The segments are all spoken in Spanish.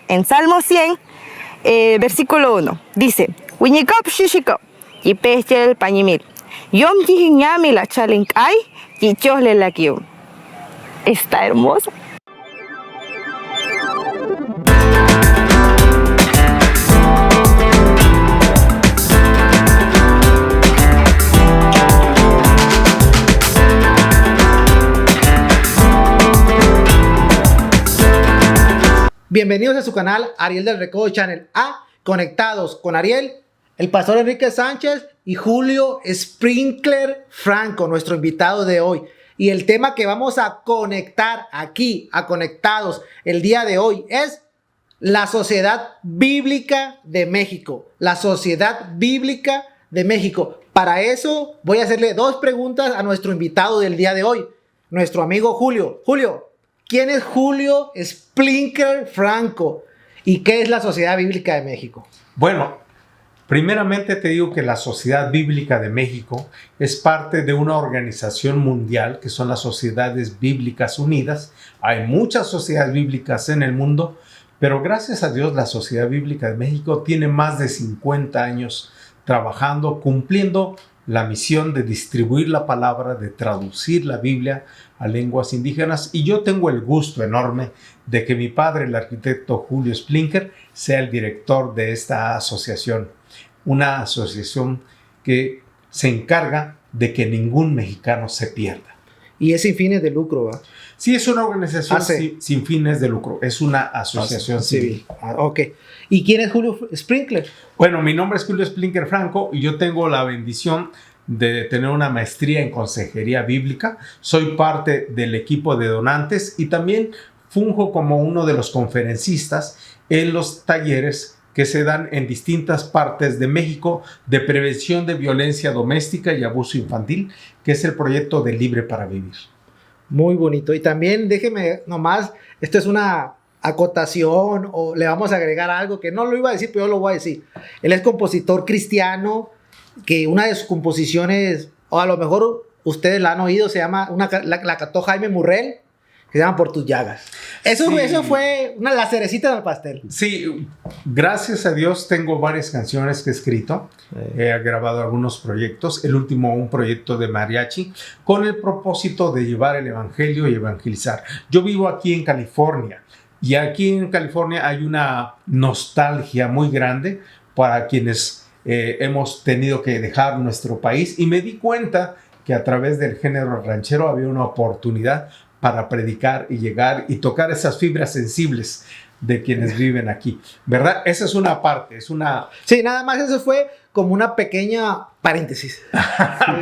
en Salmo 100, versículo 1. Dice, Wiñikop shishikop, yipechel pañimil, yom yihiñami la chalinkay, yicholele la kiu. Está hermoso. Bienvenidos a su canal Ariel del Recodo Channel a Conectados con Ariel, el pastor Enrique Sánchez y Julio Sprinkler Franco, nuestro invitado de hoy. Y el tema que vamos a conectar aquí, a Conectados, el día de hoy es la Sociedad Bíblica de México. La Sociedad Bíblica de México. Para eso voy a hacerle dos preguntas a nuestro invitado del día de hoy, nuestro amigo Julio. Julio, ¿quién es Julio Sprinkler Franco? ¿Y qué es la Sociedad Bíblica de México? Bueno, primeramente te digo que la Sociedad Bíblica de México es parte de una organización mundial que son las Sociedades Bíblicas Unidas. Hay muchas sociedades bíblicas en el mundo, pero gracias a Dios la Sociedad Bíblica de México tiene más de 50 años trabajando, cumpliendo la misión de distribuir la palabra, de traducir la Biblia a lenguas indígenas. Y yo tengo el gusto enorme de que mi padre, el arquitecto Julio Sprinkler, sea el director de esta asociación. Una asociación que se encarga de que ningún mexicano se pierda. Y es sin fines de lucro, ¿verdad? Sí, es una organización sin fines de lucro. Es una asociación civil. Ok. ¿Y quién es Julio Sprinkler? Bueno, mi nombre es Julio Sprinkler Franco y yo tengo la bendición de tener una maestría en consejería bíblica. Soy parte del equipo de donantes y también funjo como uno de los conferencistas en los talleres que se dan en distintas partes de México de prevención de violencia doméstica y abuso infantil, que es el proyecto de Libre para Vivir. Muy bonito. Y también déjeme nomás, esto es una acotación o le vamos a agregar algo que no lo iba a decir, pero yo lo voy a decir. Él es compositor cristiano, que una de sus composiciones, o a lo mejor ustedes la han oído, se llama, la cantó Jaime Murrell, que se llama Por tus llagas. Eso fue la cerecita del pastel. Sí, gracias a Dios tengo varias canciones que he escrito. He grabado algunos proyectos. El último, un proyecto de mariachi, con el propósito de llevar el evangelio y evangelizar. Yo vivo aquí en California. Y aquí en California hay una nostalgia muy grande para quienes hemos tenido que dejar nuestro país. Y me di cuenta que a través del género ranchero había una oportunidad para predicar y llegar y tocar esas fibras sensibles de quienes viven aquí, ¿verdad? Esa es una parte, es una... Sí, nada más eso fue como una pequeña paréntesis.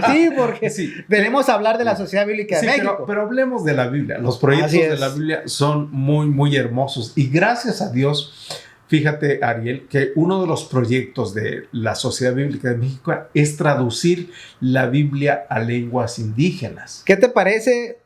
Sí, porque venimos a hablar de la Sociedad Bíblica de México. Pero hablemos de la Biblia. Los proyectos de la Biblia son muy, muy hermosos. Y gracias a Dios, fíjate, Ariel, que uno de los proyectos de la Sociedad Bíblica de México es traducir la Biblia a lenguas indígenas. ¿Qué te parece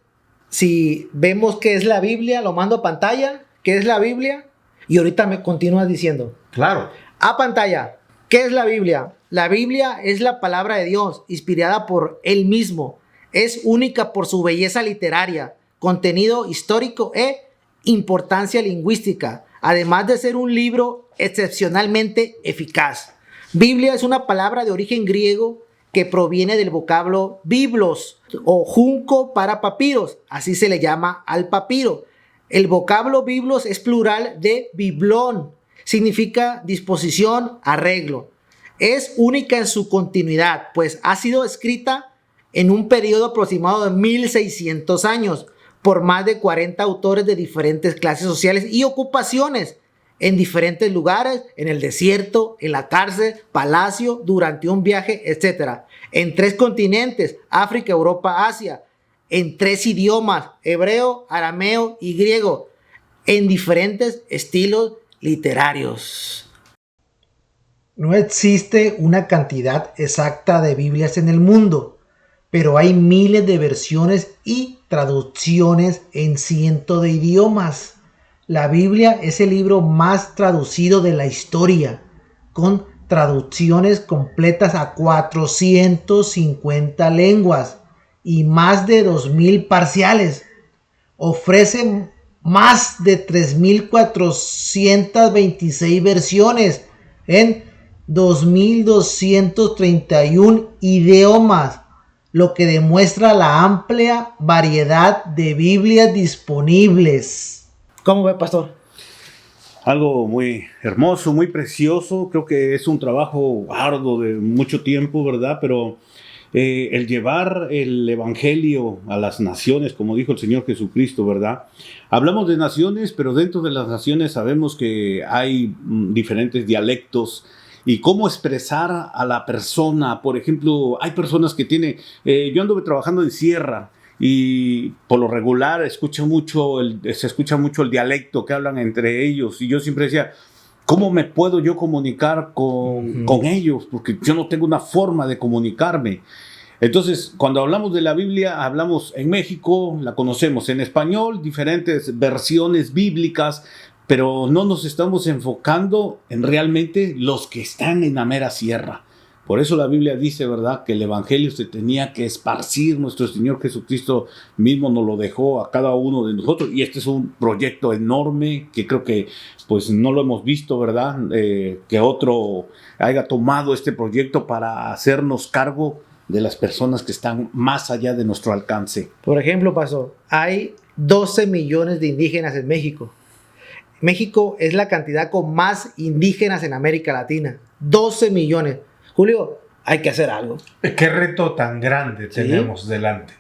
si vemos qué es la Biblia? Lo mando a pantalla. ¿Qué es la Biblia? Y ahorita me continúas diciendo. Claro. A pantalla. ¿Qué es la Biblia? La Biblia es la palabra de Dios, inspirada por Él mismo. Es única por su belleza literaria, contenido histórico e importancia lingüística, además de ser un libro excepcionalmente eficaz. Biblia es una palabra de origen griego que proviene del vocablo biblos o junco para papiros, así se le llama al papiro. El vocablo biblos es plural de biblón, significa disposición, arreglo. Es única en su continuidad, pues ha sido escrita en un periodo aproximado de 1600 años por más de 40 autores de diferentes clases sociales y ocupaciones, en diferentes lugares, en el desierto, en la cárcel, palacio, durante un viaje, etc. En 3 continentes, África, Europa, Asia, en 3 idiomas, hebreo, arameo y griego, en diferentes estilos literarios. No existe una cantidad exacta de Biblias en el mundo, pero hay miles de versiones y traducciones en cientos de idiomas. La Biblia es el libro más traducido de la historia, con traducciones completas a 450 lenguas y más de 2000 parciales. Ofrece más de 3.426 versiones en 2.231 idiomas, lo que demuestra la amplia variedad de Biblias disponibles. ¿Cómo ve, pastor? Algo muy hermoso, muy precioso. Creo que es un trabajo arduo de mucho tiempo, ¿verdad? Pero el llevar el evangelio a las naciones, como dijo el Señor Jesucristo, ¿verdad? Hablamos de naciones, pero dentro de las naciones sabemos que hay diferentes dialectos y cómo expresar a la persona. Por ejemplo, hay personas que tienen... yo anduve trabajando en sierra y por lo regular se escucha mucho el dialecto que hablan entre ellos. Y yo siempre decía, ¿cómo me puedo yo comunicar con ellos? Porque yo no tengo una forma de comunicarme. Entonces, cuando hablamos de la Biblia, hablamos en México, la conocemos en español, diferentes versiones bíblicas, pero no nos estamos enfocando en realmente los que están en la mera sierra. Por eso la Biblia dice, ¿verdad?, que el evangelio se tenía que esparcir. Nuestro Señor Jesucristo mismo nos lo dejó a cada uno de nosotros. Y este es un proyecto enorme que creo que pues no lo hemos visto, ¿verdad? Que otro haya tomado este proyecto para hacernos cargo de las personas que están más allá de nuestro alcance. Por ejemplo, pastor, hay 12 millones de indígenas en México. México es la cantidad con más indígenas en América Latina. 12 millones. Julio, hay que hacer algo. Qué reto tan grande tenemos delante.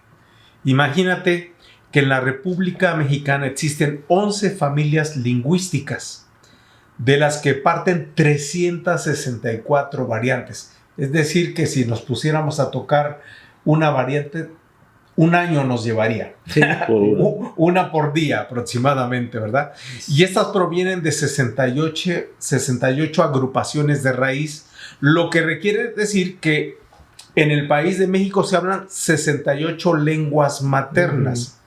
Imagínate que en la República Mexicana existen 11 familias lingüísticas, de las que parten 364 variantes. Es decir, que si nos pusiéramos a tocar una variante, un año nos llevaría. Sí. Una por día aproximadamente, ¿verdad? Y estas provienen de 68 agrupaciones de raíz, lo que requiere decir que en el país de México se hablan 68 lenguas maternas,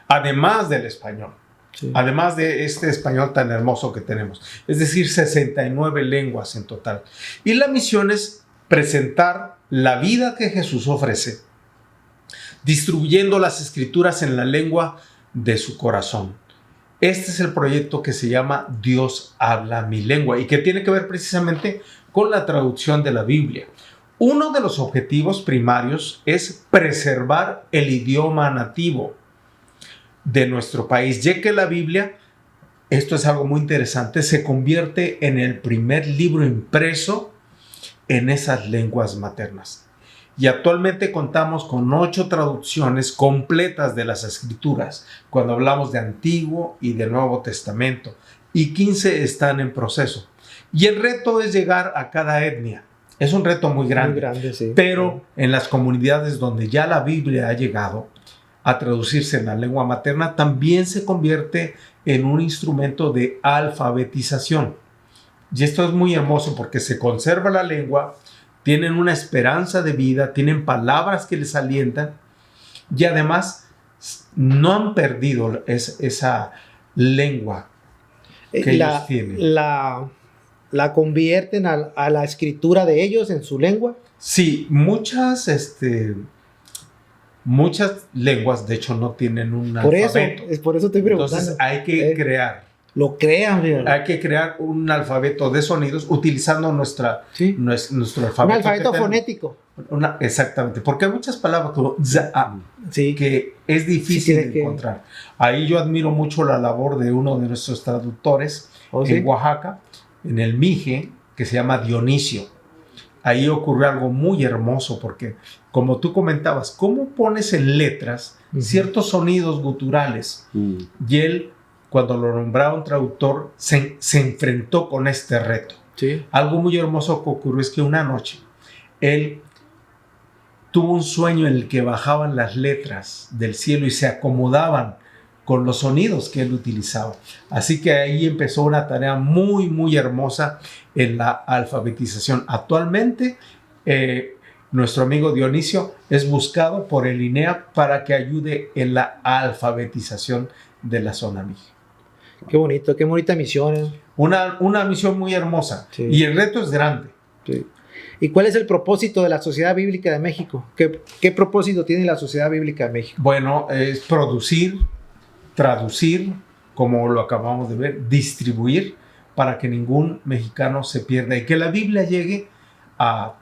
además del español. Sí. Además de este español tan hermoso que tenemos. Es decir, 69 lenguas en total. Y la misión es presentar la vida que Jesús ofrece, distribuyendo las escrituras en la lengua de su corazón. Este es el proyecto que se llama Dios habla mi lengua y que tiene que ver precisamente con la traducción de la Biblia. Uno de los objetivos primarios es preservar el idioma nativo de nuestro país, ya que la Biblia, esto es algo muy interesante, se convierte en el primer libro impreso en esas lenguas maternas. Y actualmente contamos con 8 traducciones completas de las Escrituras, cuando hablamos de Antiguo y de Nuevo Testamento, y 15 están en proceso. Y el reto es llegar a cada etnia. Es un reto muy grande, sí. Pero en las comunidades donde ya la Biblia ha llegado a traducirse en la lengua materna, también se convierte en un instrumento de alfabetización. Y esto es muy hermoso porque se conserva la lengua, tienen una esperanza de vida, tienen palabras que les alientan y además no han perdido esa lengua que ellos tienen. ¿La convierten a la escritura de ellos en su lengua? Sí, muchas lenguas, de hecho, no tienen un alfabeto. Por eso estoy preguntando. Entonces hay que crear. Lo crean, ¿verdad? Hay que crear un alfabeto de sonidos utilizando nuestro alfabeto. Un alfabeto fonético. Exactamente, porque hay muchas palabras como que es difícil de encontrar. Ahí yo admiro mucho la labor de uno de nuestros traductores en Oaxaca, en el Mije, que se llama Dionisio. Ahí ocurrió algo muy hermoso porque, como tú comentabas, ¿cómo pones en letras ciertos sonidos guturales? Y él, cuando lo nombraron traductor, se enfrentó con este reto. Sí. Algo muy hermoso que ocurrió es que una noche él tuvo un sueño en el que bajaban las letras del cielo y se acomodaban con los sonidos que él utilizaba. Así que ahí empezó una tarea muy, muy hermosa en la alfabetización. Actualmente, nuestro amigo Dionisio es buscado por el INEA para que ayude en la alfabetización de la zona Mije. Qué bonito, qué bonita misión. Una misión muy hermosa. Sí. Y el reto es grande. Sí. ¿Y cuál es el propósito de la Sociedad Bíblica de México? ¿Qué propósito tiene la Sociedad Bíblica de México? Bueno, es producir, traducir, como lo acabamos de ver, distribuir para que ningún mexicano se pierda y que la Biblia llegue a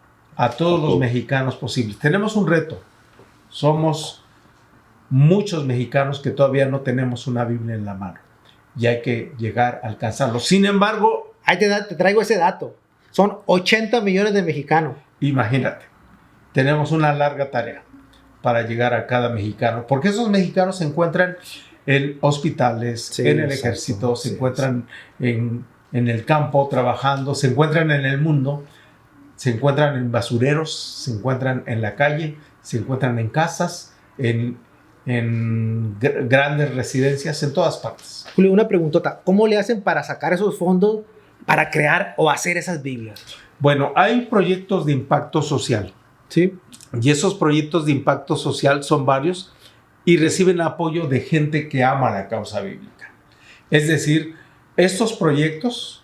todos los mexicanos posibles. Tenemos un reto. Somos muchos mexicanos que todavía no tenemos una Biblia en la mano y hay que llegar a alcanzarlo. Sin embargo, Ahí te traigo ese dato. Son 80 millones de mexicanos. imagínate, tenemos una larga tarea para llegar a cada mexicano, porque esos mexicanos se encuentran en hospitales, Sí, en el exacto. ejército, se Sí, encuentran en el campo trabajando, se encuentran en el mundo, se encuentran en basureros, se encuentran en la calle, se encuentran en casas, en grandes residencias, en todas partes. Julio, una preguntota. ¿Cómo le hacen para sacar esos fondos para crear o hacer esas Biblias? Bueno, hay proyectos de impacto social. Sí. Y esos proyectos de impacto social son varios y reciben apoyo de gente que ama la causa bíblica. Es decir, estos proyectos,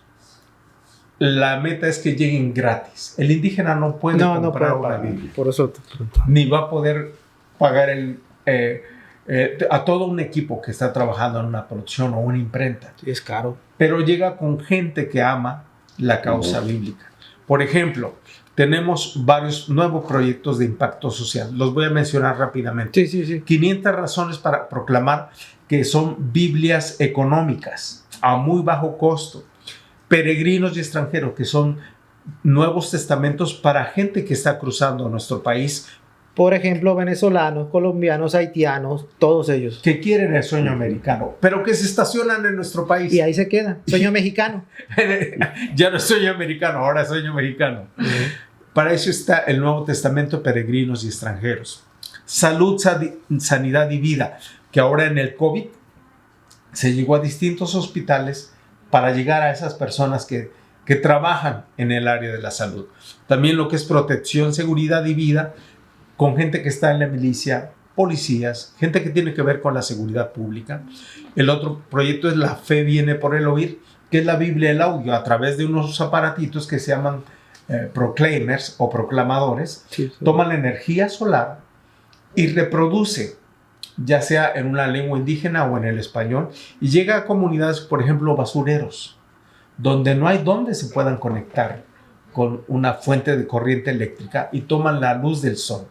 la meta es que lleguen gratis. El indígena no puede comprar una Biblia, Por eso te pregunto. ni va a poder pagar a todo un equipo que está trabajando en una producción o una imprenta. Sí, es caro. Pero llega con gente que ama la causa bíblica. Por ejemplo, tenemos varios nuevos proyectos de impacto social. Los voy a mencionar rápidamente. Sí. 500 razones para proclamar que son Biblias económicas a muy bajo costo. Peregrinos y extranjeros, que son nuevos testamentos para gente que está cruzando nuestro país, Por ejemplo, venezolanos, colombianos, haitianos, todos ellos. que quieren el sueño americano, pero que se estacionan en nuestro país. Y ahí se quedan. Sueño mexicano. Ya no es sueño americano, ahora es sueño mexicano. Para eso está el Nuevo Testamento, peregrinos y extranjeros. Salud, sanidad y vida, que ahora en el COVID se llegó a distintos hospitales para llegar a esas personas que trabajan en el área de la salud. También lo que es protección, seguridad y vida, con gente que está en la milicia, policías, gente que tiene que ver con la seguridad pública. El otro proyecto es La Fe Viene por el Oír, que es la Biblia el audio, a través de unos aparatitos que se llaman proclaimers o proclamadores. Sí. Toma la energía solar y reproduce, ya sea en una lengua indígena o en el español, y llega a comunidades, por ejemplo, basureros, donde no hay donde se puedan conectar con una fuente de corriente eléctrica y toman la luz del sol.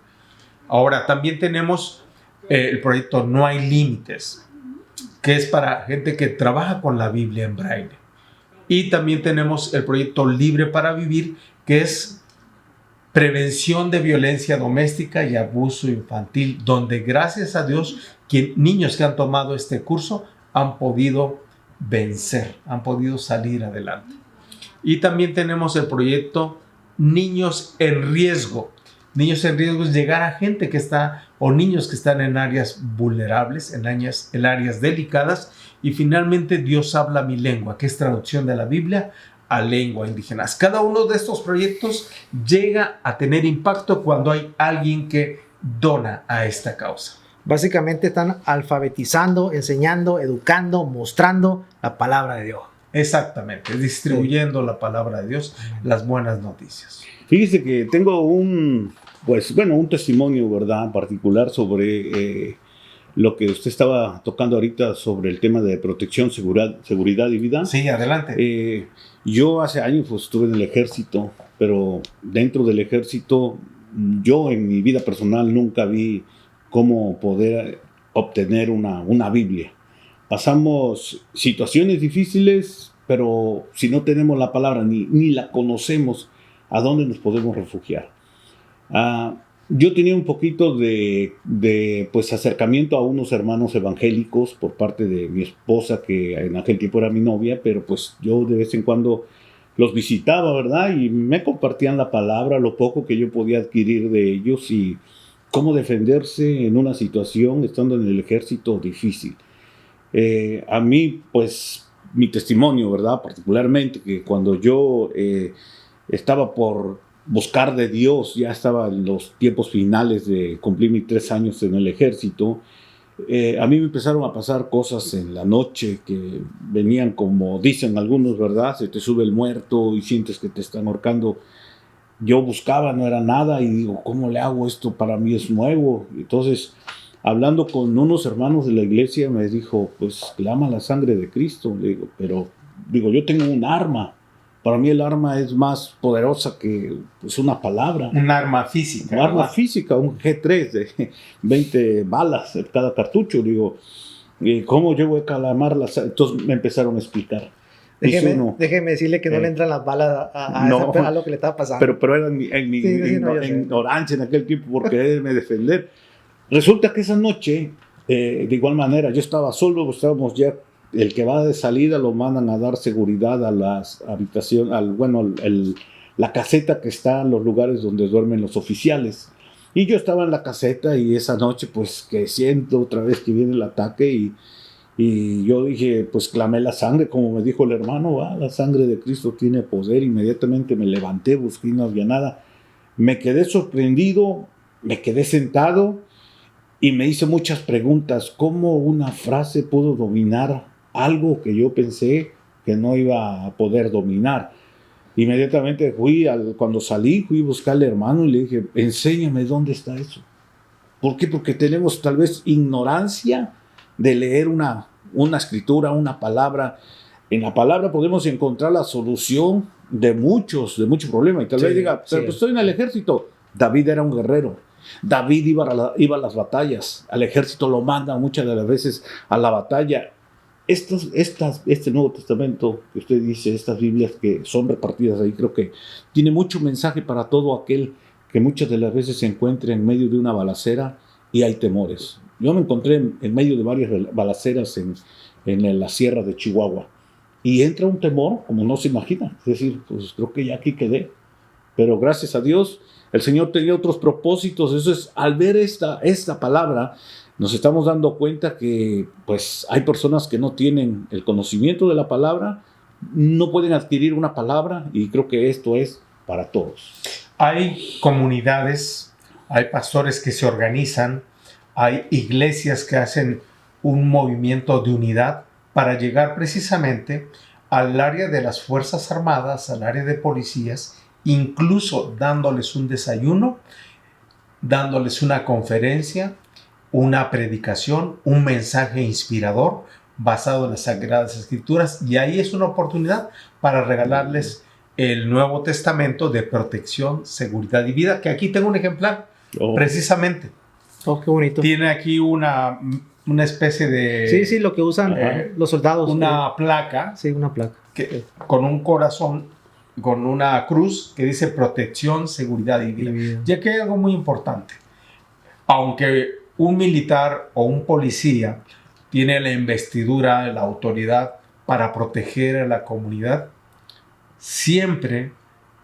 Ahora, también tenemos el proyecto No Hay Límites, que es para gente que trabaja con la Biblia en braille. Y también tenemos el proyecto Libre para Vivir, que es prevención de violencia doméstica y abuso infantil, donde gracias a Dios, niños que han tomado este curso han podido vencer, han podido salir adelante. Y también tenemos el proyecto Niños en Riesgo. Niños en Riesgo es llegar a gente que está, o niños que están en áreas vulnerables, en áreas delicadas. Y finalmente Dios habla mi lengua, que es traducción de la Biblia a lengua indígena. Cada uno de estos proyectos llega a tener impacto cuando hay alguien que dona a esta causa. Básicamente están alfabetizando, enseñando, educando, mostrando la palabra de Dios. Exactamente, distribuyendo la palabra de Dios, las buenas noticias. Fíjese que tengo un testimonio, ¿verdad?, particular sobre lo que usted estaba tocando ahorita sobre el tema de protección, seguridad y vida. Sí, adelante. Yo hace años pues, estuve en el ejército, pero dentro del ejército yo en mi vida personal nunca vi cómo poder obtener una Biblia. Pasamos situaciones difíciles, pero si no tenemos la palabra ni la conocemos, ¿a dónde nos podemos refugiar? Yo tenía un poquito de pues, acercamiento a unos hermanos evangélicos por parte de mi esposa, que en aquel tiempo era mi novia, pero pues yo de vez en cuando los visitaba, ¿verdad? Y me compartían la palabra, lo poco que yo podía adquirir de ellos y cómo defenderse en una situación estando en el ejército difícil. A mí, pues, mi testimonio, ¿verdad? Particularmente, que cuando yo estaba por buscar de Dios, ya estaba en los tiempos finales de cumplir mis 3 años en el ejército, a mí me empezaron a pasar cosas en la noche que venían como dicen algunos, ¿verdad? Se te sube el muerto y sientes que te están ahorcando. Yo buscaba, no era nada y digo, ¿cómo le hago esto? Para mí es nuevo. Entonces, hablando con unos hermanos de la iglesia, me dijo, pues clama la sangre de Cristo. Le digo, pero digo, yo tengo un arma. Para mí el arma es más poderosa que pues, una palabra. Un arma física. Un arma ¿verdad? física, un G3 de 20 balas en cada cartucho. Digo, ¿cómo yo voy a calamar las? Entonces me empezaron a explicar. Dice uno, Déjeme decirle que no le entran las balas no, a lo que le estaba pasando. pero era en mi Sí, no, yo sé. ignorancia en aquel tiempo por quererme defender. Resulta que esa noche, de igual manera, yo estaba solo, estábamos ya, el que va de salida lo mandan a dar seguridad a las habitaciones, la caseta que está en los lugares donde duermen los oficiales. Y yo estaba en la caseta y esa noche pues que siento otra vez que viene el ataque y yo dije, pues clamé la sangre, como me dijo el hermano, la sangre de Cristo tiene poder. Inmediatamente me levanté, busqué y no había nada. Me quedé sorprendido, me quedé sentado y me hice muchas preguntas. ¿Cómo una frase pudo dominar algo que yo pensé que no iba a poder dominar? Inmediatamente cuando salí, fui a buscar al hermano y le dije, enséñame dónde está eso. ¿Por qué? Porque tenemos tal vez ignorancia de leer una escritura, una palabra. En la palabra podemos encontrar la solución de muchos problemas. Y tal vez diga, pero pues estoy en el ejército. David era un guerrero. David iba a las batallas. Al ejército lo mandan muchas de las veces a la batalla. Este Nuevo Testamento que usted dice, estas Biblias que son repartidas ahí, creo que tiene mucho mensaje para todo aquel que muchas de las veces se encuentra en medio de una balacera y hay temores. Yo me encontré en medio de varias balaceras en la sierra de Chihuahua y entra un temor como no se imagina. Es decir, pues creo que ya aquí quedé. Pero gracias a Dios, el Señor tenía otros propósitos. Eso es, al ver esta palabra, nos estamos dando cuenta que pues hay personas que no tienen el conocimiento de la palabra, no pueden adquirir una palabra y creo que esto es para todos. Hay comunidades, hay pastores que se organizan, hay iglesias que hacen un movimiento de unidad para llegar precisamente al área de las Fuerzas Armadas, al área de policías, incluso dándoles un desayuno, dándoles una conferencia, una predicación, un mensaje inspirador basado en las Sagradas Escrituras, y ahí es una oportunidad para regalarles el Nuevo Testamento de protección, seguridad y vida, que aquí tengo un ejemplar, precisamente. Oh, qué bonito. Tiene aquí una especie de... Sí, lo que usan los soldados. Una placa. Sí, una placa. Con un corazón, con una cruz que dice protección, seguridad y vida. Ya que hay algo muy importante. Aunque un militar o un policía tiene la investidura, la autoridad para proteger a la comunidad, siempre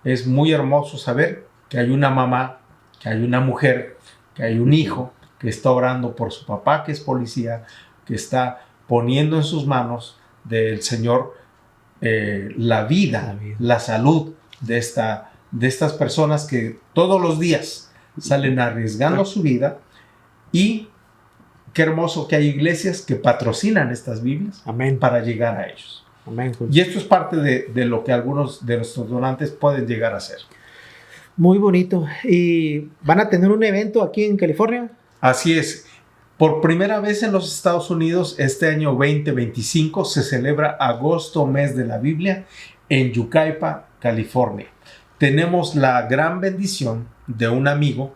es muy hermoso saber que hay una mamá, que hay una mujer, que hay un hijo que está orando por su papá, que es policía, que está poniendo en sus manos del Señor la vida, la salud de estas personas que todos los días salen arriesgando su vida. Y qué hermoso que hay iglesias que patrocinan estas Biblias. Amén. Para llegar a ellos. Amén. Y esto es parte de lo que algunos de nuestros donantes pueden llegar a hacer. Muy bonito. ¿Y van a tener un evento aquí en California? Así es. Por primera vez en los Estados Unidos, este año 2025, se celebra agosto, mes de la Biblia, en Yucaipa, California. Tenemos la gran bendición de un amigo,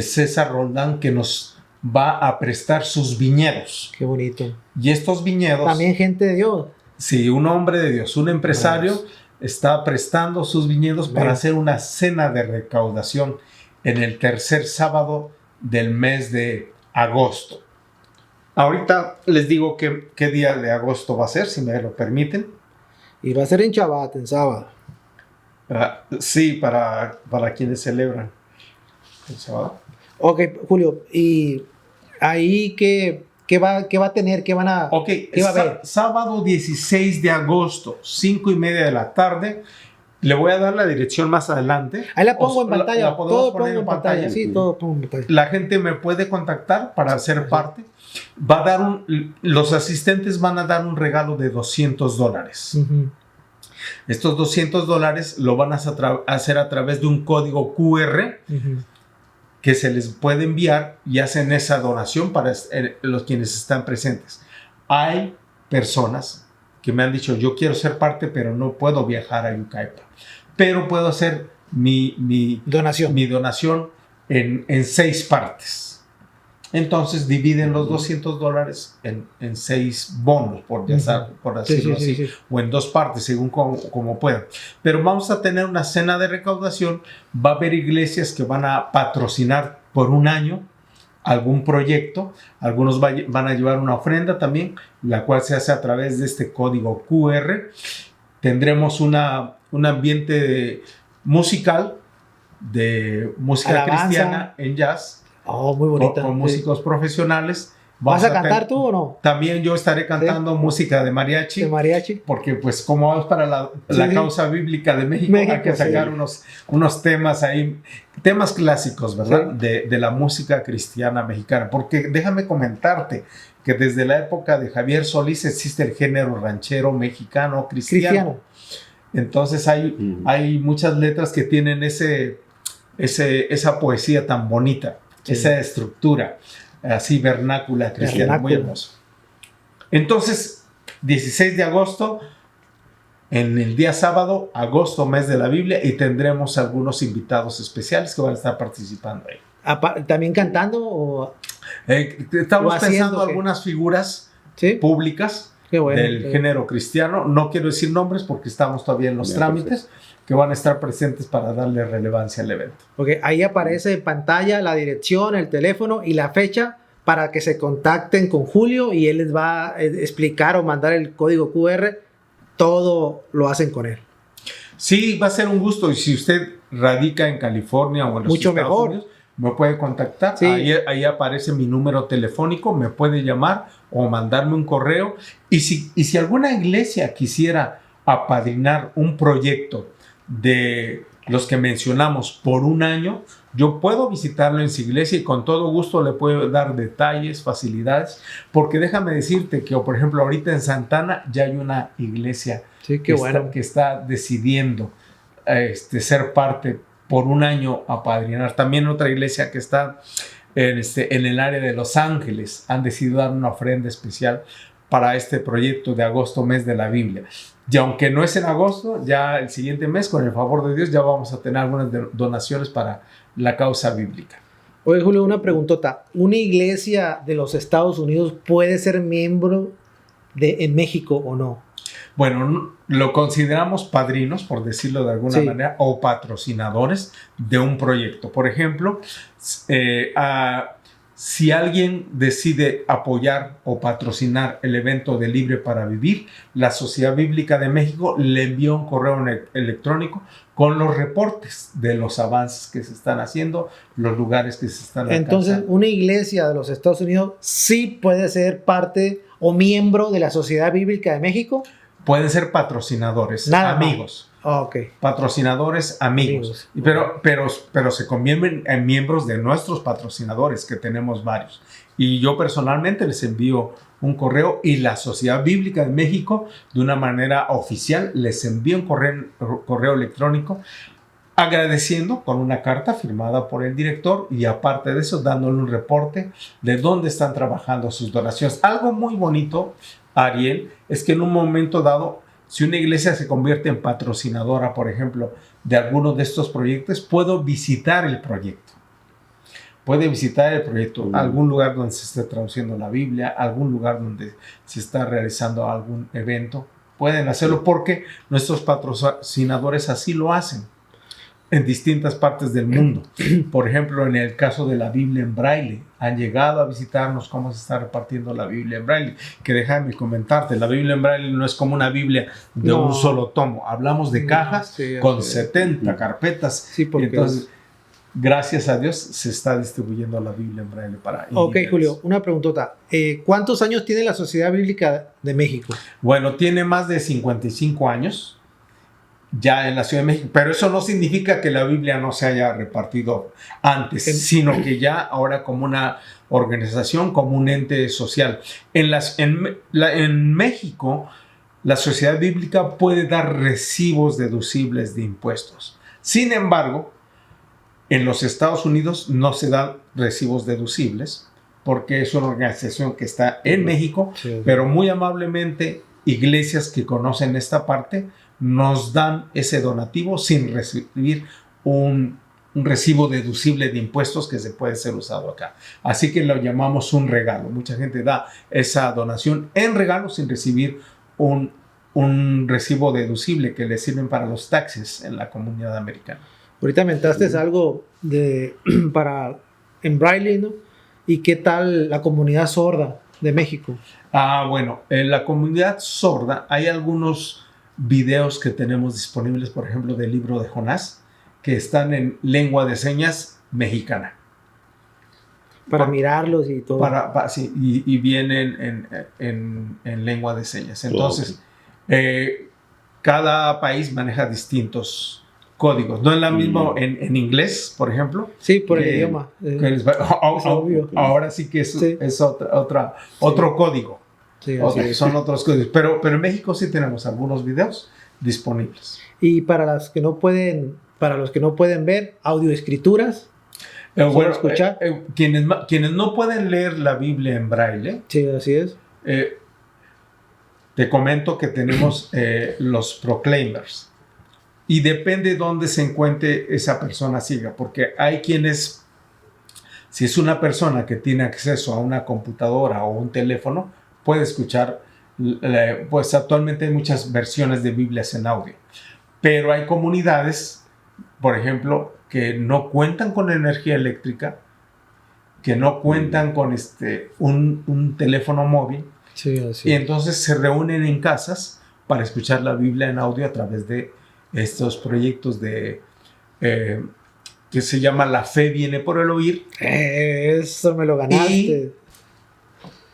César Roldán, que nos va a prestar sus viñedos. Qué bonito. Y estos viñedos... También gente de Dios. Sí, un hombre de Dios, un empresario, está prestando sus viñedos para hacer una cena de recaudación en el tercer sábado del mes de agosto. Ahorita les digo qué día de agosto va a ser, si me lo permiten. Y va a ser en Shabbat, en sábado. Sí, para quienes celebran el sábado. Ok, Julio, y ahí ¿qué va a tener? ¿Qué van a Ok, ¿qué va a haber? Sábado 16 de agosto, 5:30 de la tarde. Le voy a dar la dirección más adelante. Ahí la pongo en pantalla. La podemos Todo poner pongo en pantalla. Sí, todo pongo en pantalla. La gente me puede contactar para ser parte. Va a dar los asistentes van a dar un regalo de $200. Uh-huh. Estos $200 lo van a hacer a través de un código QR Uh-huh. que se les puede enviar y hacen esa donación para los quienes están presentes. Hay personas que me han dicho, yo quiero ser parte, pero no puedo viajar a Yucaipa, pero puedo hacer mi donación en 6 partes. Entonces dividen los $200 en 6 bonos, por decirlo así, o en 2 partes, según como puedan. Pero vamos a tener una cena de recaudación. Va a haber iglesias que van a patrocinar por un año algún proyecto. Algunos van a llevar una ofrenda también, la cual se hace a través de este código QR. Tendremos un ambiente musical, de música Alabanza. cristiana en jazz. Oh, muy bonita. Con músicos profesionales. ¿Vas a cantar tú o no? También yo estaré cantando música de mariachi. ¿De mariachi? Porque pues como vamos para la causa bíblica de México, hay que sacar unos temas ahí, temas clásicos, ¿verdad? De la música cristiana mexicana. Porque déjame comentarte que desde la época de Javier Solís existe el género ranchero mexicano cristiano. Entonces hay muchas letras que tienen esa poesía tan bonita. Esa estructura así vernácula cristiana, muy hermoso. Entonces, 16 de agosto, en el día sábado, agosto, mes de la Biblia, y tendremos algunos invitados especiales que van a estar participando ahí. ¿También cantando? Estamos pensando algunas figuras públicas del género cristiano. No quiero decir nombres porque estamos todavía en los trámites, que van a estar presentes para darle relevancia al evento. Porque ahí aparece en pantalla la dirección, el teléfono y la fecha para que se contacten con Julio y él les va a explicar o mandar el código QR. Todo lo hacen con él. Sí, va a ser un gusto. Y si usted radica en California o en los Estados Unidos, me puede contactar. Sí. Ahí aparece mi número telefónico, me puede llamar o mandarme un correo. Y si alguna iglesia quisiera apadrinar un proyecto de los que mencionamos por un año, yo puedo visitarlo en su iglesia y con todo gusto le puedo dar detalles, facilidades, porque déjame decirte que, por ejemplo, ahorita en Santana ya hay una iglesia que está decidiendo ser parte por un año apadrinar. También otra iglesia que está en el área de Los Ángeles han decidido dar una ofrenda especial para este proyecto de agosto, mes de la Biblia. Y aunque no es en agosto, ya el siguiente mes, con el favor de Dios, ya vamos a tener algunas donaciones para la causa bíblica. Oye, Julio, una preguntota. ¿Una iglesia de los Estados Unidos puede ser miembro en México o no? Bueno, lo consideramos padrinos, por decirlo de alguna manera, o patrocinadores de un proyecto. Por ejemplo, si alguien decide apoyar o patrocinar el evento de Libre para Vivir, la Sociedad Bíblica de México le envía un correo electrónico con los reportes de los avances que se están haciendo, los lugares que se están alcanzando. Entonces, una iglesia de los Estados Unidos sí puede ser parte o miembro de la Sociedad Bíblica de México. Pueden ser patrocinadores, amigos. Patrocinadores, amigos. Pero se convierten en miembros de nuestros patrocinadores, que tenemos varios. Y yo personalmente les envío un correo, y la Sociedad Bíblica de México, de una manera oficial, les envía un correo electrónico agradeciendo con una carta firmada por el director, y aparte de eso dándole un reporte de dónde están trabajando sus donaciones. Algo muy bonito, Ariel, es que en un momento dado, si una iglesia se convierte en patrocinadora, por ejemplo, de alguno de estos proyectos, puedo visitar el proyecto. Puede visitar el proyecto, algún lugar donde se esté traduciendo la Biblia, algún lugar donde se está realizando algún evento. Pueden hacerlo porque nuestros patrocinadores así lo hacen en distintas partes del mundo. Por ejemplo, en el caso de la Biblia en Braille, han llegado a visitarnos cómo se está repartiendo la Biblia en Braille. Que déjame comentarte, la Biblia en Braille no es como una Biblia de un solo tomo. Hablamos de cajas con 70 carpetas. Sí, porque entonces, gracias a Dios, se está distribuyendo la Biblia en Braille para Ok, Julio, una preguntota. ¿Cuántos años tiene la Sociedad Bíblica de México? Bueno, tiene más de 55 años. Ya en la Ciudad de México, pero eso no significa que la Biblia no se haya repartido antes, sino que ya ahora como una organización, como un ente social. En México, la Sociedad Bíblica puede dar recibos deducibles de impuestos. Sin embargo, En los Estados Unidos no se dan recibos deducibles porque es una organización que está en México, Sí. pero muy amablemente iglesias que conocen esta parte nos dan ese donativo sin recibir un recibo deducible de impuestos que se puede ser usado acá. Así que lo llamamos un regalo. Mucha gente da esa donación en regalo sin recibir un recibo deducible que le sirven para los taxes en la comunidad americana. Ahorita mentaste algo en Braille, ¿no? ¿Y qué tal la comunidad sorda de México? Bueno, en la comunidad sorda hay algunos videos que tenemos disponibles, por ejemplo, del libro de Jonás, que están en lengua de señas mexicana. Para mirarlos y todo. Sí, y vienen en lengua de señas. Entonces, cada país maneja distintos códigos. No es la misma en inglés, por ejemplo. Sí, por el idioma. Es obvio. Ahora sí que es otro código. Sí, así es. Son otros códigos. Pero en México sí tenemos algunos videos disponibles. Y para los que no pueden ver, audioescrituras. Bueno, escuchar? Quienes no pueden leer la Biblia en braille, Sí, así es. te comento que tenemos los proclaimers. Y depende dónde se encuentre esa persona ciega, porque hay quienes, si es una persona que tiene acceso a una computadora o un teléfono, puede escuchar, pues actualmente hay muchas versiones de Biblias en audio, pero hay comunidades, por ejemplo, que no cuentan con energía eléctrica, que no cuentan con un teléfono móvil, Sí, así y es. entonces se reúnen en casas para escuchar la Biblia en audio a través de estos proyectos que se llama La Fe Viene por el Oír. Eso me lo ganaste.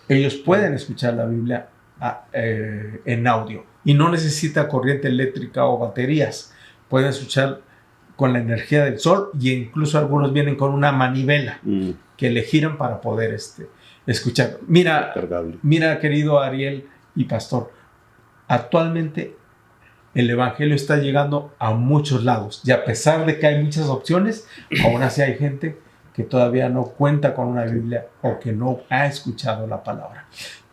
Ellos pueden escuchar la Biblia en audio y no necesita corriente eléctrica o baterías. Pueden escuchar con la energía del sol, y incluso algunos vienen con una manivela que le giran para poder escuchar. Mira, querido Ariel y pastor, actualmente el evangelio está llegando a muchos lados, y a pesar de que hay muchas opciones, aún así hay gente que todavía no cuenta con una Biblia o que no ha escuchado la palabra.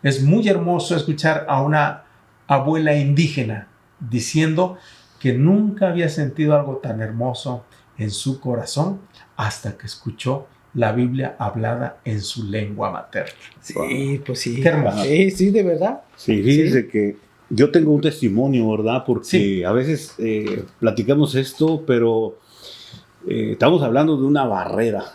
Es muy hermoso escuchar a una abuela indígena diciendo que nunca había sentido algo tan hermoso en su corazón hasta que escuchó la Biblia hablada en su lengua materna. Sí, pues sí. Qué hermoso. Sí, de verdad. Sí, fíjese que yo tengo un testimonio, ¿verdad? Porque a veces platicamos esto, pero estamos hablando de una barrera.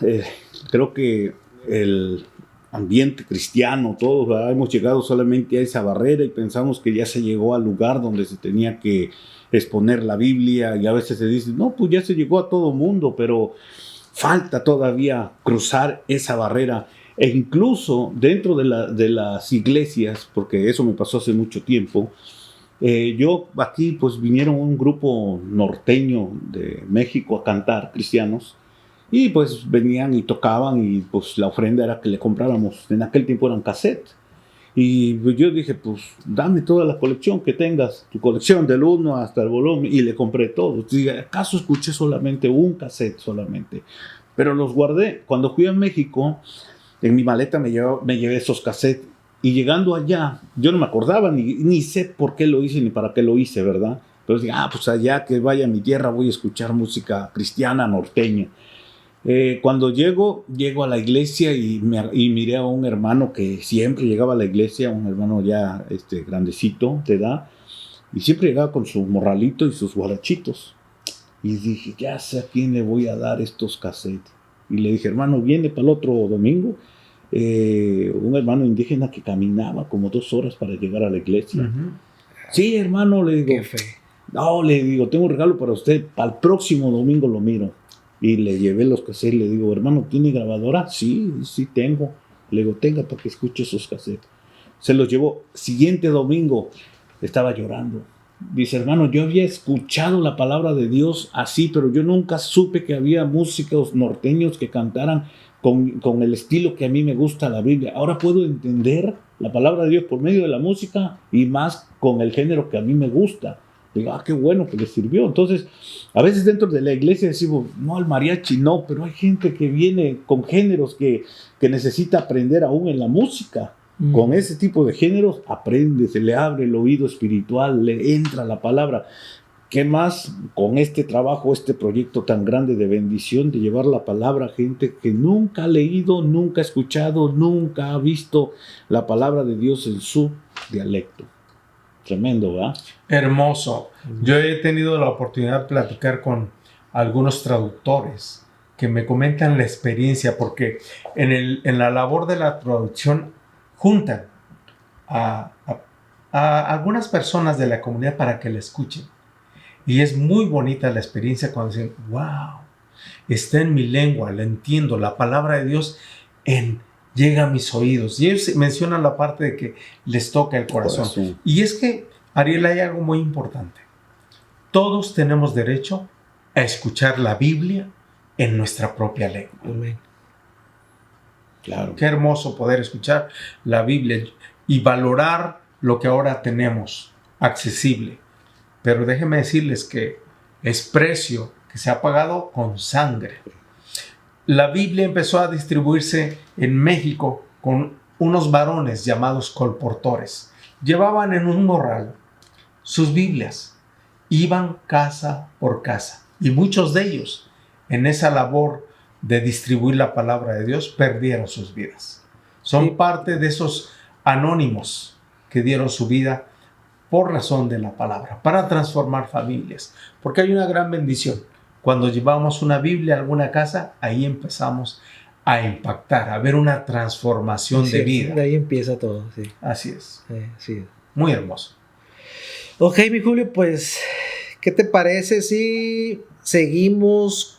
Creo que el ambiente cristiano, todos, ¿verdad? Hemos llegado solamente a esa barrera y pensamos que ya se llegó al lugar donde se tenía que exponer la Biblia, y a veces se dice, no, pues ya se llegó a todo mundo, pero falta todavía cruzar esa barrera. E incluso dentro de las iglesias, porque eso me pasó hace mucho tiempo, yo aquí pues vinieron un grupo norteño de México a cantar, cristianos, y pues venían y tocaban, y pues la ofrenda era que le compráramos, en aquel tiempo eran cassettes. Y pues yo dije, pues dame toda la colección que tengas, tu colección del 1 hasta el volumen, y le compré todo. Y acaso escuché solamente un cassette solamente, pero los guardé. Cuando fui a México, en mi maleta me llevé esos cassettes, y llegando allá, yo no me acordaba, ni sé por qué lo hice, ni para qué lo hice, ¿verdad? Pero dije, pues allá que vaya a mi tierra voy a escuchar música cristiana norteña. Cuando llego a la iglesia y miré a un hermano que siempre llegaba a la iglesia, un hermano ya grandecito de edad, y siempre llegaba con su morralito y sus guarachitos. Y dije, ya sé a quién le voy a dar estos cassettes. Y le dije, hermano, ¿viene para el otro domingo? Un hermano indígena que caminaba como 2 horas para llegar a la iglesia. Uh-huh. Sí, hermano, le digo. Qué fe. No, le digo, tengo un regalo para usted, para el próximo domingo lo miro. Y le llevé los cassettes, le digo, hermano, ¿tiene grabadora? Sí, tengo. Le digo, tenga para que escuche esos cassettes. Se los llevó. Siguiente domingo, estaba llorando. Dice, hermano, yo había escuchado la palabra de Dios así, pero yo nunca supe que había músicos norteños que cantaran con el estilo que a mí me gusta la Biblia. Ahora puedo entender la palabra de Dios por medio de la música, y más con el género que a mí me gusta. digo, qué bueno que les sirvió. Entonces, a veces dentro de la iglesia decimos, no, el mariachi no, pero hay gente que viene con géneros que necesita aprender aún en la música. Con ese tipo de géneros aprende, se le abre el oído espiritual, le entra la palabra. ¿Qué más con este trabajo, este proyecto tan grande de bendición, de llevar la palabra a gente que nunca ha leído, nunca ha escuchado, nunca ha visto la palabra de Dios en su dialecto? Tremendo, ¿verdad? Hermoso. Yo he tenido la oportunidad de platicar con algunos traductores que me comentan la experiencia, porque en la labor de la traducción juntan a algunas personas de la comunidad para que la escuchen. Y es muy bonita la experiencia cuando dicen, wow, está en mi lengua, la entiendo, la palabra de Dios llega a mis oídos. Y ellos mencionan la parte de que les toca el corazón. Y es que, Ariel, hay algo muy importante. Todos tenemos derecho a escuchar la Biblia en nuestra propia lengua. Amén. Claro. Qué hermoso poder escuchar la Biblia y valorar lo que ahora tenemos accesible. Pero déjenme decirles que es precio que se ha pagado con sangre. La Biblia empezó a distribuirse en México con unos varones llamados colportores. Llevaban en un morral sus Biblias. Iban casa por casa. Y muchos de ellos, en esa labor de distribuir la palabra de Dios, perdieron sus vidas. Son parte de esos anónimos que dieron su vida por razón de la palabra, para transformar familias. Porque hay una gran bendición. Cuando llevamos una Biblia a alguna casa, ahí empezamos a impactar, a ver una transformación de vida. De ahí empieza todo, sí. Así es. Sí. Muy hermoso. Ok, mi Julio, pues, ¿qué te parece si seguimos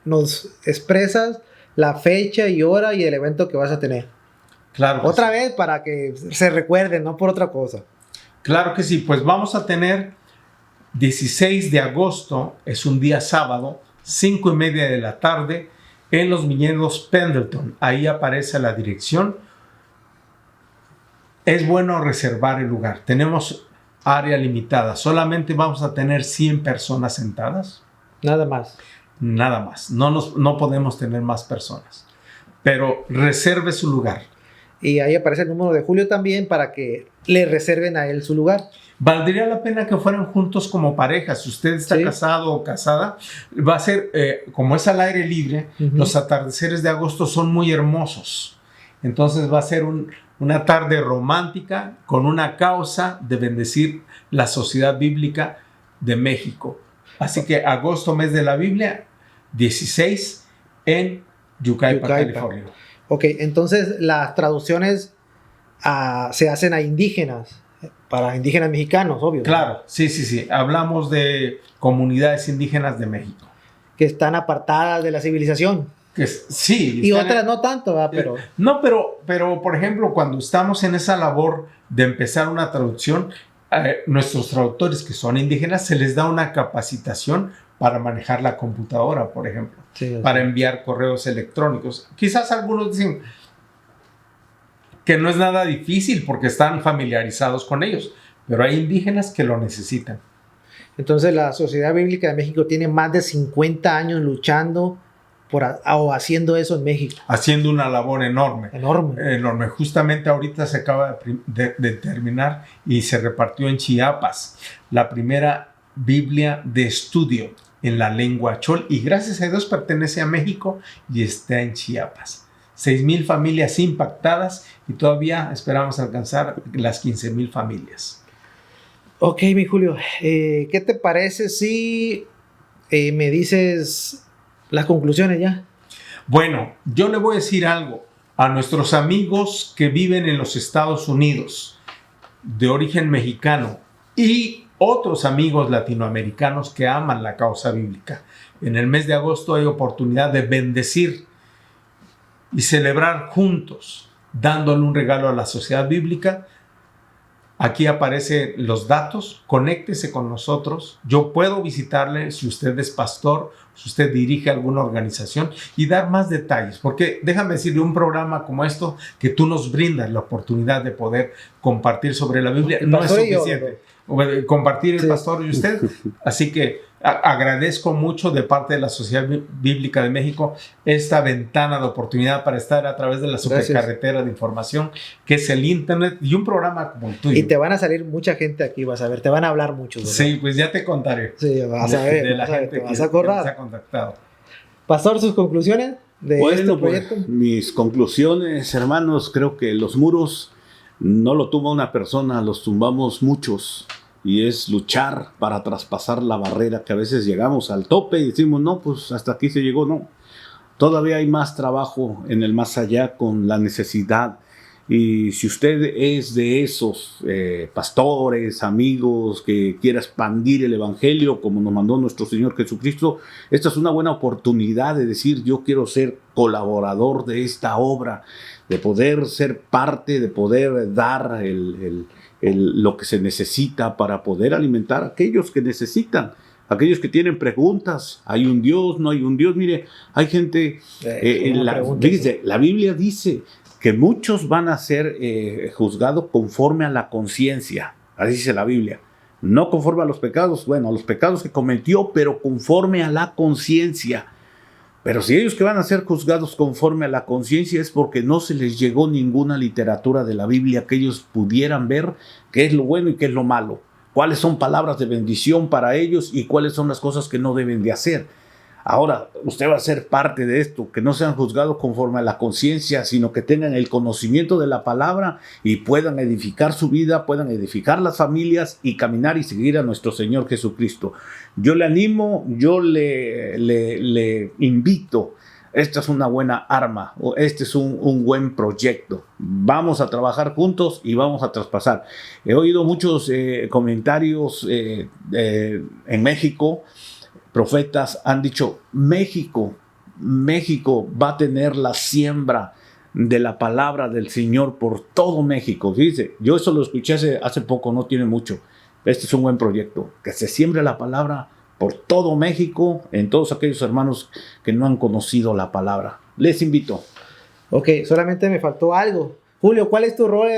nos expresas la fecha y hora y el evento que vas a tener? Claro. Otra vez para que se recuerden, no por otra cosa. Claro que sí, pues vamos a tener 16 de agosto, es un día sábado, 5:30 de la tarde, en los Viñedos Pendleton. Ahí aparece la dirección. Es bueno reservar el lugar. Tenemos área limitada. Solamente vamos a tener 100 personas sentadas. Nada más. Nada más. No podemos tener más personas. Pero reserve su lugar. Y ahí aparece el número de Julio también para que le reserven a él su lugar. Valdría la pena que fueran juntos como pareja. Si usted está casado o casada, va a ser, como es al aire libre, los atardeceres de agosto son muy hermosos. Entonces va a ser una tarde romántica con una causa de bendecir la sociedad bíblica de México. Así que agosto, mes de la Biblia, 16 en Yucaipa, California. Ok, entonces las traducciones se hacen a indígenas, para indígenas mexicanos, obvio. Claro, sí. Hablamos de comunidades indígenas de México. Que están apartadas de la civilización. Sí. Y otras no tanto, ¿verdad? Pero... No, pero, por ejemplo, cuando estamos en esa labor de empezar una traducción, nuestros traductores que son indígenas, se les da una capacitación para manejar la computadora, por ejemplo. Sí, para enviar correos electrónicos. Quizás algunos dicen que no es nada difícil porque están familiarizados con ellos, pero hay indígenas que lo necesitan. Entonces la Sociedad Bíblica de México tiene más de 50 años luchando o haciendo eso en México. Haciendo una labor enorme. Enorme. Justamente ahorita se acaba de terminar y se repartió en Chiapas la primera Biblia de estudio en la lengua chol, y gracias a Dios pertenece a México y está en Chiapas. 6,000 familias impactadas y todavía esperamos alcanzar las 15,000 familias. Ok, mi Julio, ¿qué te parece si me dices las conclusiones ya? Bueno, yo le voy a decir algo a nuestros amigos que viven en los Estados Unidos de origen mexicano y otros amigos latinoamericanos que aman la causa bíblica. En el mes de agosto hay oportunidad de bendecir y celebrar juntos, dándole un regalo a la sociedad bíblica. Aquí aparecen los datos, conéctese con nosotros. Yo puedo visitarle si usted es pastor, si usted dirige alguna organización y dar más detalles, porque déjame decirle, un programa como esto que tú nos brindas la oportunidad de poder compartir sobre la Biblia no es suficiente. compartir el Sí. pastor y usted. Así que agradezco mucho de parte de la Sociedad Bíblica de México esta ventana de oportunidad para estar a través de la Gracias. supercarretera de información que es el Internet y un programa como el tuyo. Y te van a salir mucha gente aquí, vas a ver, te van a hablar muchos. ¿verdad? Sí, pues ya te contaré. Sí, vas a ver, de la vas a ver, gente te vas que a nos acordar. ha contactado. Pastor, sus conclusiones de este Bueno, pues, proyecto. mis conclusiones, hermanos, creo que los muros no lo tumba una persona, los tumbamos muchos. Y es luchar para traspasar la barrera que a veces llegamos al tope y decimos, no, pues hasta aquí se llegó, no. Todavía hay más trabajo en el más allá con la necesidad. Y si usted es de esos pastores, amigos que quiera expandir el evangelio como nos mandó nuestro Señor Jesucristo, esta es una buena oportunidad de decir yo quiero ser colaborador de esta obra, de poder ser parte, de poder dar lo que se necesita para poder alimentar a aquellos que necesitan. Aquellos que tienen preguntas, ¿hay un Dios? ¿No hay un Dios? Mire, hay gente, fíjese, la Biblia dice que muchos van a ser juzgados conforme a la conciencia, así dice la Biblia, no conforme a los pecados, bueno, a los pecados que cometió, pero conforme a la conciencia. Pero si ellos que van a ser juzgados conforme a la conciencia es porque no se les llegó ninguna literatura de la Biblia que ellos pudieran ver qué es lo bueno y qué es lo malo, cuáles son palabras de bendición para ellos y cuáles son las cosas que no deben de hacer. Ahora, usted va a ser parte de esto, que no sean juzgados conforme a la conciencia, sino que tengan el conocimiento de la palabra y puedan edificar su vida, puedan edificar las familias y caminar y seguir a nuestro Señor Jesucristo. Yo le animo, yo le invito. Esta es una buena arma, este es un buen proyecto. Vamos a trabajar juntos y vamos a traspasar. He oído muchos comentarios en México. Profetas han dicho, México va a tener la siembra de la palabra del Señor por todo México. Fíjese, yo eso lo escuché hace poco, no tiene mucho. Este es un buen proyecto, que se siembre la palabra por todo México, en todos aquellos hermanos que no han conocido la palabra. Les invito. Ok, solamente me faltó algo. Julio, ¿cuál es tu rol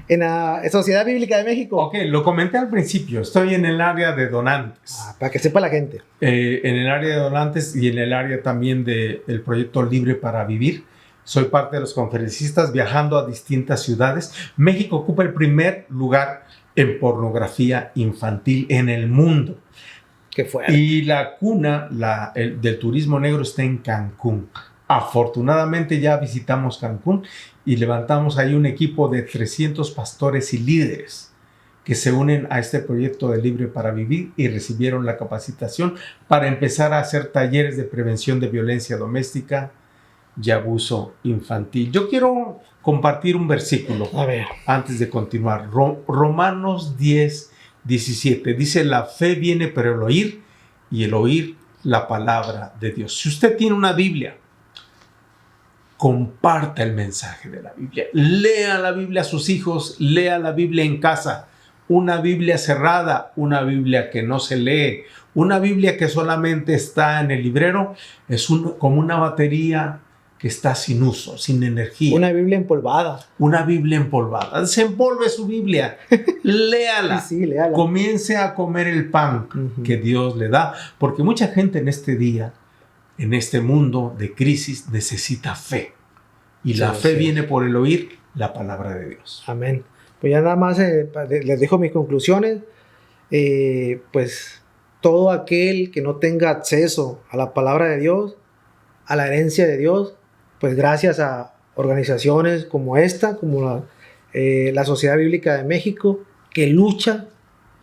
en la Sociedad Bíblica de México? Ok, lo comenté al principio, estoy en el área de donantes. Para que sepa la gente. En el área de donantes y en el área también del proyecto Libre para Vivir. Soy parte de los conferencistas viajando a distintas ciudades. México ocupa el primer lugar en pornografía infantil en el mundo. Qué fuerte. Y la cuna del turismo negro está en Cancún. Afortunadamente ya visitamos Cancún y levantamos ahí un equipo de 300 pastores y líderes que se unen a este proyecto de Libre para Vivir y recibieron la capacitación para empezar a hacer talleres de prevención de violencia doméstica y abuso infantil. Yo quiero compartir un versículo A ver. antes de continuar. Romanos 10:17 dice, la fe viene por el oír y el oír la palabra de Dios. Si usted tiene una Biblia, comparta el mensaje de la Biblia. Lea la Biblia a sus hijos, lea la Biblia en casa. Una Biblia cerrada, una Biblia que no se lee, una Biblia que solamente está en el librero, es como una batería que está sin uso, sin energía. Una Biblia empolvada. Una Biblia empolvada. Desempolve su Biblia, léala. Sí, léala. Comience a comer el pan que Dios le da, porque mucha gente en este día, en este mundo de crisis, necesita fe. Y la fe viene por el oír la palabra de Dios. Amén. Pues ya nada más les dejo mis conclusiones. Pues todo aquel que no tenga acceso a la palabra de Dios, a la herencia de Dios, pues gracias a organizaciones como esta, como la Sociedad Bíblica de México, que lucha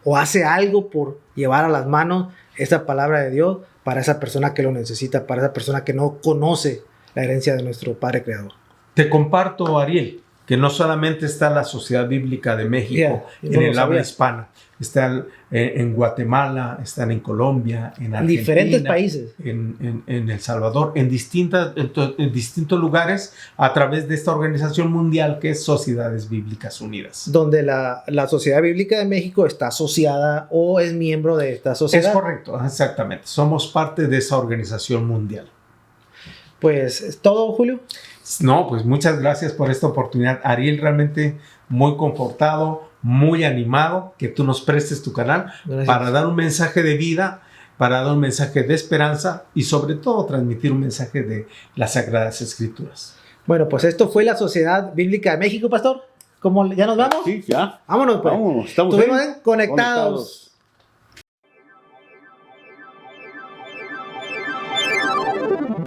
o hace algo por llevar a las manos esta palabra de Dios para esa persona que lo necesita, para esa persona que no conoce la herencia de nuestro Padre Creador. Te comparto, Ariel, que no solamente está la Sociedad Bíblica de México en el habla hispana, está en Guatemala, están en Colombia, en Argentina, en diferentes países, en El Salvador, en distintos lugares a través de esta organización mundial que es Sociedades Bíblicas Unidas. Donde la Sociedad Bíblica de México está asociada o es miembro de esta sociedad. Es correcto, exactamente. Somos parte de esa organización mundial. Pues es todo, Julio. No, pues muchas gracias por esta oportunidad. Ariel, realmente muy confortado, muy animado que tú nos prestes tu canal Gracias. para dar un mensaje de vida, para dar un mensaje de esperanza y sobre todo transmitir un mensaje de las Sagradas Escrituras. Bueno, pues esto fue la Sociedad Bíblica de México, pastor. ¿Ya nos vamos? Sí, ya. Vámonos, pues. Vámonos, estamos Estuvimos ahí. en Conectados.